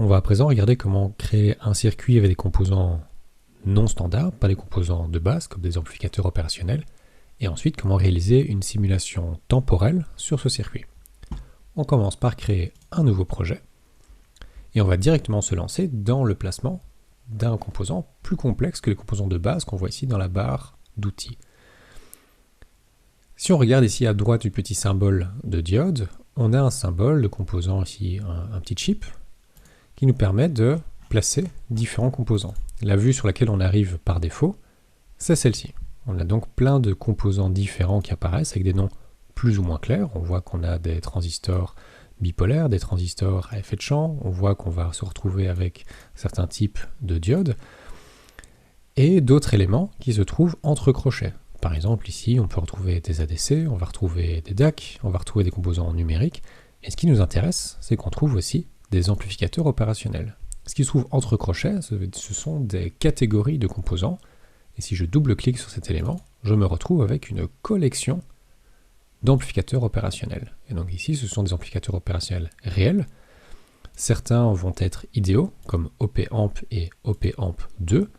On va à présent regarder comment créer un circuit avec des composants non standards, pas des composants de base comme des amplificateurs opérationnels, et ensuite comment réaliser une simulation temporelle sur ce circuit. On commence par créer un nouveau projet, et on va directement se lancer dans le placement d'un composant plus complexe que les composants de base qu'on voit ici dans la barre d'outils. Si on regarde ici à droite du petit symbole de diode, on a un symbole de composant ici, un petit chip, qui nous permet de placer différents composants. La vue sur laquelle on arrive par défaut, c'est celle-ci. On a donc plein de composants différents qui apparaissent avec des noms plus ou moins clairs. On voit qu'on a des transistors bipolaires, des transistors à effet de champ, on voit qu'on va se retrouver avec certains types de diodes, et d'autres éléments qui se trouvent entre crochets. Par exemple, ici, on peut retrouver des ADC, on va retrouver des DAC, on va retrouver des composants numériques, et ce qui nous intéresse, c'est qu'on trouve aussi des amplificateurs opérationnels. Ce qui se trouve entre crochets, ce sont des catégories de composants, et si je double-clique sur cet élément, je me retrouve avec une collection d'amplificateurs opérationnels. Et donc ici, ce sont des amplificateurs opérationnels réels. Certains vont être idéaux, comme OP-Amp et OP-Amp2.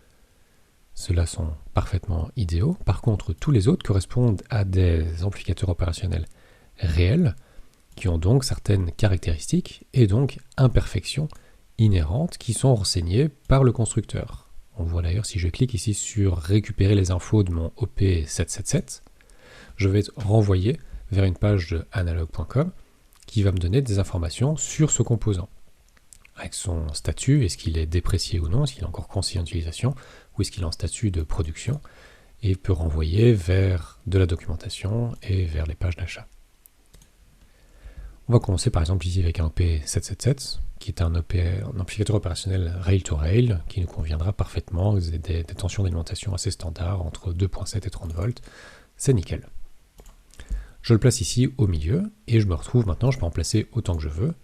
Ceux-là sont parfaitement idéaux. Par contre, tous les autres correspondent à des amplificateurs opérationnels réels, qui ont donc certaines caractéristiques et donc imperfections inhérentes qui sont renseignées par le constructeur. On voit d'ailleurs, si je clique ici sur récupérer les infos de mon OP777, je vais être renvoyé vers une page de analog.com qui va me donner des informations sur ce composant, avec son statut, est-ce qu'il est déprécié ou non, est-ce qu'il est encore conseillé en utilisation, ou est-ce qu'il est en statut de production, et peut renvoyer vers de la documentation et vers les pages d'achat. On va commencer par exemple ici avec un OP777, qui est un amplificateur opérationnel rail-to-rail, qui nous conviendra parfaitement, des tensions d'alimentation assez standards, entre 2.7 et 30 volts, c'est nickel. Je le place ici au milieu, et je me retrouve maintenant, je peux en placer autant que je veux,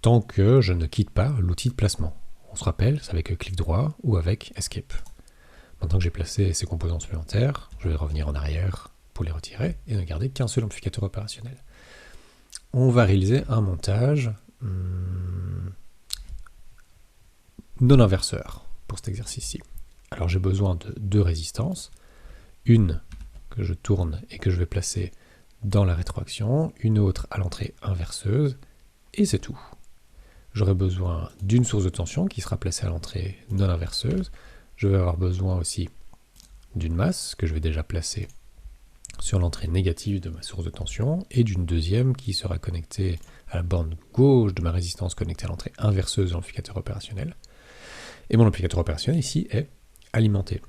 tant que je ne quitte pas l'outil de placement. On se rappelle, c'est avec clic droit ou avec Escape. Maintenant que j'ai placé ces composants supplémentaires, je vais revenir en arrière pour les retirer, et ne garder qu'un seul amplificateur opérationnel. On va réaliser un montage non inverseur pour cet exercice-ci. Alors j'ai besoin de deux résistances, une que je tourne et que je vais placer dans la rétroaction, une autre à l'entrée inverseuse, et c'est tout. J'aurai besoin d'une source de tension qui sera placée à l'entrée non inverseuse. Je vais avoir besoin aussi d'une masse que je vais déjà placer sur l'entrée négative de ma source de tension, et d'une deuxième qui sera connectée à la bande gauche de ma résistance connectée à l'entrée inverseuse de l'amplificateur opérationnel. Et mon amplificateur opérationnel ici est alimenté.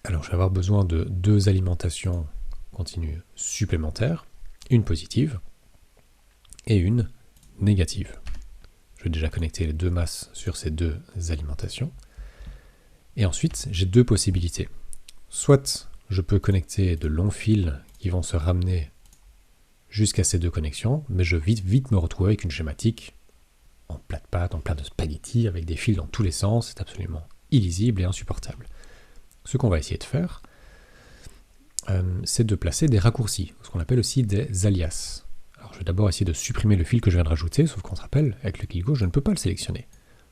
Alors je vais avoir besoin de deux alimentations continues supplémentaires, une positive et une négative. Je vais déjà connecter les deux masses sur ces deux alimentations. Et ensuite, j'ai deux possibilités. Soit je peux connecter de longs fils qui vont se ramener jusqu'à ces deux connexions, mais je vais vite me retrouver avec une schématique en plat de pâte, en plat de spaghetti, avec des fils dans tous les sens. C'est absolument illisible et insupportable. Ce qu'on va essayer de faire, c'est de placer des raccourcis, ce qu'on appelle aussi des alias. Alors je vais d'abord essayer de supprimer le fil que je viens de rajouter, sauf qu'on se rappelle, avec le clic gauche, je ne peux pas le sélectionner.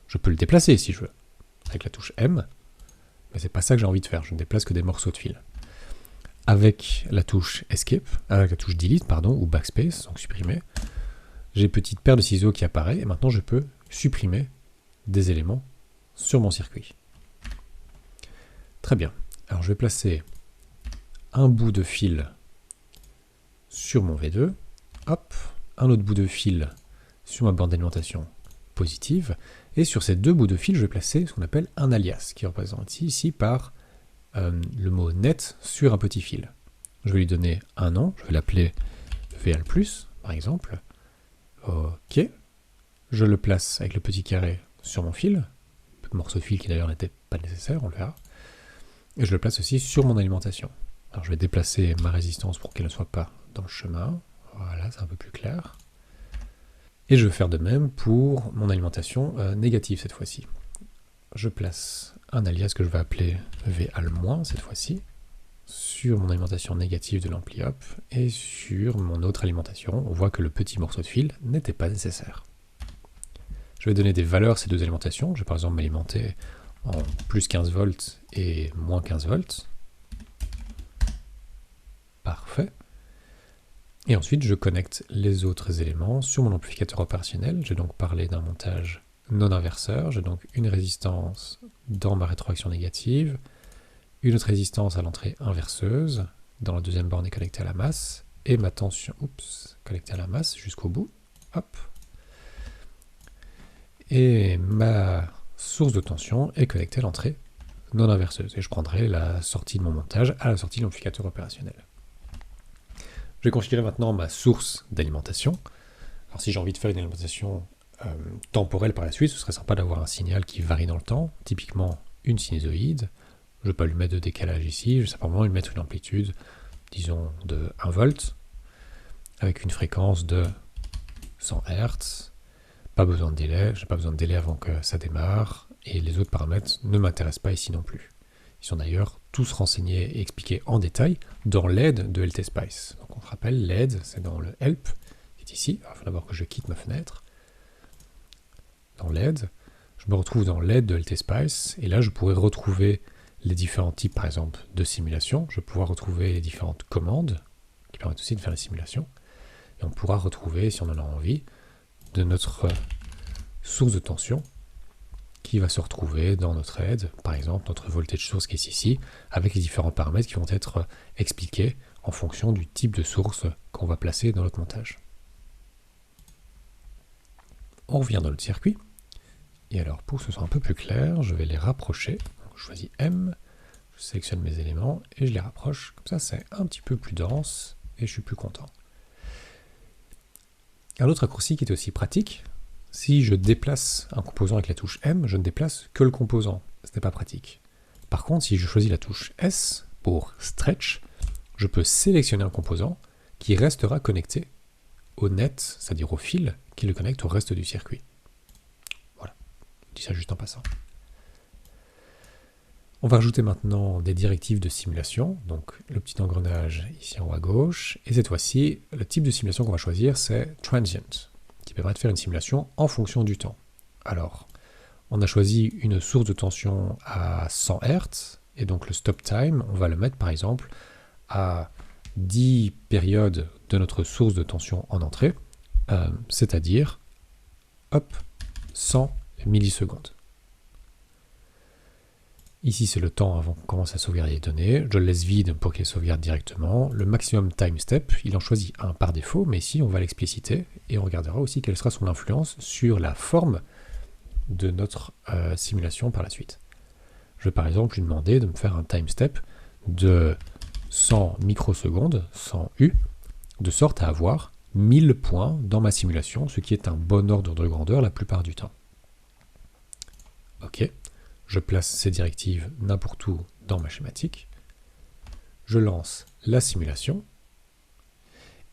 Je peux le déplacer si je veux, avec la touche M, mais c'est pas ça que j'ai envie de faire, je ne déplace que des morceaux de fil. Avec la touche Escape, avec la touche Delete, pardon, ou Backspace, donc supprimer, j'ai une petite paire de ciseaux qui apparaît, et maintenant je peux supprimer des éléments sur mon circuit. Très bien, alors je vais placer un bout de fil sur mon V2, hop, un autre bout de fil sur ma bande d'alimentation positive, et sur ces deux bouts de fil, je vais placer ce qu'on appelle un alias, qui est représenté ici par le mot net sur un petit fil. Je vais lui donner un nom, je vais l'appeler VL+, par exemple. Ok, je le place avec le petit carré sur mon fil, un morceau de fil qui d'ailleurs n'était pas nécessaire, on le verra, et je le place aussi sur mon alimentation. Alors je vais déplacer ma résistance pour qu'elle ne soit pas dans le chemin, voilà, c'est un peu plus clair. Et je vais faire de même pour mon alimentation négative cette fois-ci. Je place un alias que je vais appeler VAL- cette fois-ci, sur mon alimentation négative de l'ampli up, et sur mon autre alimentation, on voit que le petit morceau de fil n'était pas nécessaire. Je vais donner des valeurs à ces deux alimentations. Je vais par exemple m'alimenter en plus 15 volts et moins 15 volts. Parfait. Et ensuite, je connecte les autres éléments sur mon amplificateur opérationnel. J'ai donc parlé d'un montage non inverseur. J'ai donc une résistance dans ma rétroaction négative, une autre résistance à l'entrée inverseuse. Dans la deuxième borne est connectée à la masse. Et ma tension, connectée à la masse jusqu'au bout. Hop. Et ma source de tension est connectée à l'entrée non inverseuse. Et je prendrai la sortie de mon montage à la sortie de l'amplificateur opérationnel. Je vais configurer maintenant ma source d'alimentation. Alors si j'ai envie de faire une alimentation temporelle par la suite, ce serait sympa d'avoir un signal qui varie dans le temps, typiquement une sinusoïde. Je ne vais pas lui mettre de décalage ici, je vais simplement lui mettre une amplitude, disons, de 1 volt, avec une fréquence de 100 Hz. Pas besoin de délai, je n'ai pas besoin de délai avant que ça démarre, et les autres paramètres ne m'intéressent pas ici non plus. Ils sont d'ailleurs tous renseignés et expliqués en détail dans l'aide de LTSpice. Donc on se rappelle, l'aide, c'est dans le help, qui est ici. Il faut d'abord que je quitte ma fenêtre. Dans l'aide, je me retrouve dans l'aide de LTSpice, et là je pourrais retrouver les différents types, par exemple, de simulation. Je vais pouvoir retrouver les différentes commandes, qui permettent aussi de faire les simulations. Et on pourra retrouver, si on en a envie, de notre source de tension, qui va se retrouver dans notre aide, par exemple notre voltage source qui est ici, avec les différents paramètres qui vont être expliqués en fonction du type de source qu'on va placer dans notre montage. On revient dans notre circuit, et alors pour que ce soit un peu plus clair, je vais les rapprocher. Donc, je choisis M, je sélectionne mes éléments et je les rapproche, comme ça c'est un petit peu plus dense et je suis plus content. Un autre raccourci qui est aussi pratique, si je déplace un composant avec la touche M, je ne déplace que le composant. Ce n'est pas pratique. Par contre, si je choisis la touche S pour Stretch, je peux sélectionner un composant qui restera connecté au net, c'est-à-dire au fil qui le connecte au reste du circuit. Voilà, je dis ça juste en passant. On va rajouter maintenant des directives de simulation, donc le petit engrenage ici en haut à gauche, et cette fois-ci, le type de simulation qu'on va choisir, c'est Transient, qui permet de faire une simulation en fonction du temps. Alors, on a choisi une source de tension à 100 Hz, et donc le stop time, on va le mettre par exemple à 10 périodes de notre source de tension en entrée, c'est-à-dire, hop, 100 millisecondes. Ici, c'est le temps avant qu'on commence à sauvegarder les données. Je le laisse vide pour qu'il sauvegarde directement. Le maximum time step, il en choisit un par défaut, mais ici, on va l'expliciter et on regardera aussi quelle sera son influence sur la forme de notre simulation par la suite. Je vais par exemple lui demander de me faire un time step de 100 microsecondes, 100 U, de sorte à avoir 1000 points dans ma simulation, ce qui est un bon ordre de grandeur la plupart du temps. Ok. Je place ces directives n'importe où dans ma schématique. Je lance la simulation.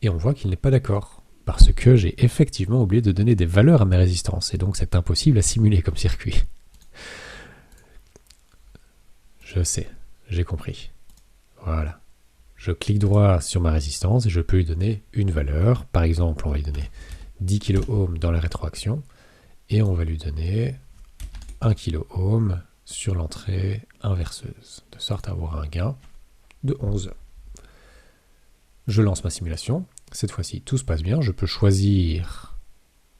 Et on voit qu'il n'est pas d'accord. Parce que j'ai effectivement oublié de donner des valeurs à mes résistances. Et donc c'est impossible à simuler comme circuit. Je sais, j'ai compris. Voilà. Je clique droit sur ma résistance et je peux lui donner une valeur. Par exemple, on va lui donner 10 kΩ dans la rétroaction. Et on va lui donner 1 kΩ sur l'entrée inverseuse, de sorte à avoir un gain de 11. Je lance ma simulation. Cette fois-ci, tout se passe bien. Je peux choisir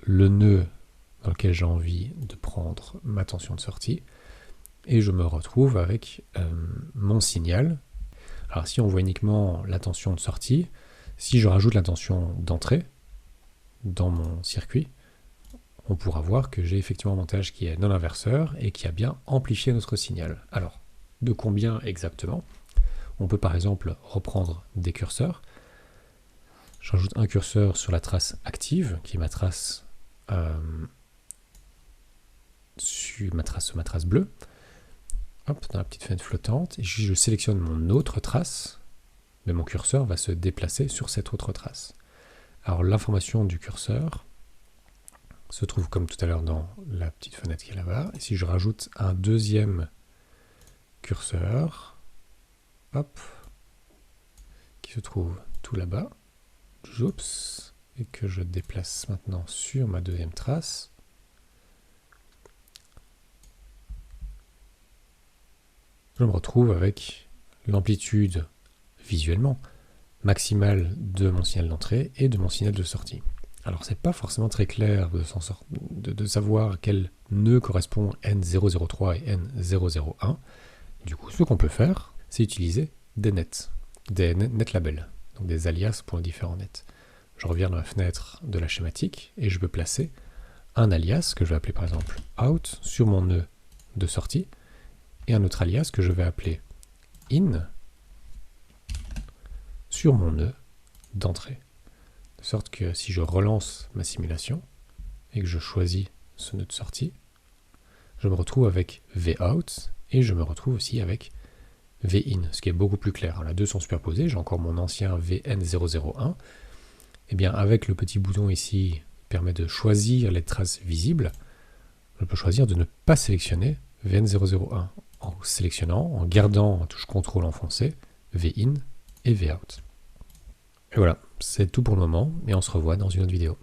le nœud dans lequel j'ai envie de prendre ma tension de sortie. Et je me retrouve avec mon signal. Alors si on voit uniquement la tension de sortie, si je rajoute la tension d'entrée dans mon circuit, on pourra voir que j'ai effectivement un montage qui est non inverseur et qui a bien amplifié notre signal. Alors, de combien exactement? On peut par exemple reprendre des curseurs. Je rajoute un curseur sur la trace active, qui est ma trace, sur ma trace bleue. Hop, dans la petite fenêtre flottante. Et je sélectionne mon autre trace, mais mon curseur va se déplacer sur cette autre trace. Alors l'information du curseur se trouve comme tout à l'heure dans la petite fenêtre qui est là-bas. Et si je rajoute un deuxième curseur, hop, qui se trouve tout là-bas, et que je déplace maintenant sur ma deuxième trace, je me retrouve avec l'amplitude visuellement maximale de mon signal d'entrée et de mon signal de sortie. Alors c'est pas forcément très clair de savoir quel nœud correspond N003 et N001. Du coup, ce qu'on peut faire, c'est utiliser des nets labels, donc des alias pour les différents nets. Je reviens dans la fenêtre de la schématique et je peux placer un alias que je vais appeler par exemple out sur mon nœud de sortie et un autre alias que je vais appeler in sur mon nœud d'entrée. De sorte que si je relance ma simulation et que je choisis ce nœud de sortie, je me retrouve avec vout et je me retrouve aussi avec vin, ce qui est beaucoup plus clair. Les deux sont superposés, j'ai encore mon ancien vn001. Et bien avec le petit bouton ici qui permet de choisir les traces visibles, je peux choisir de ne pas sélectionner vn001 en sélectionnant, en gardant en touche CTRL enfoncée, vin et vout. Et voilà, c'est tout pour le moment, et on se revoit dans une autre vidéo.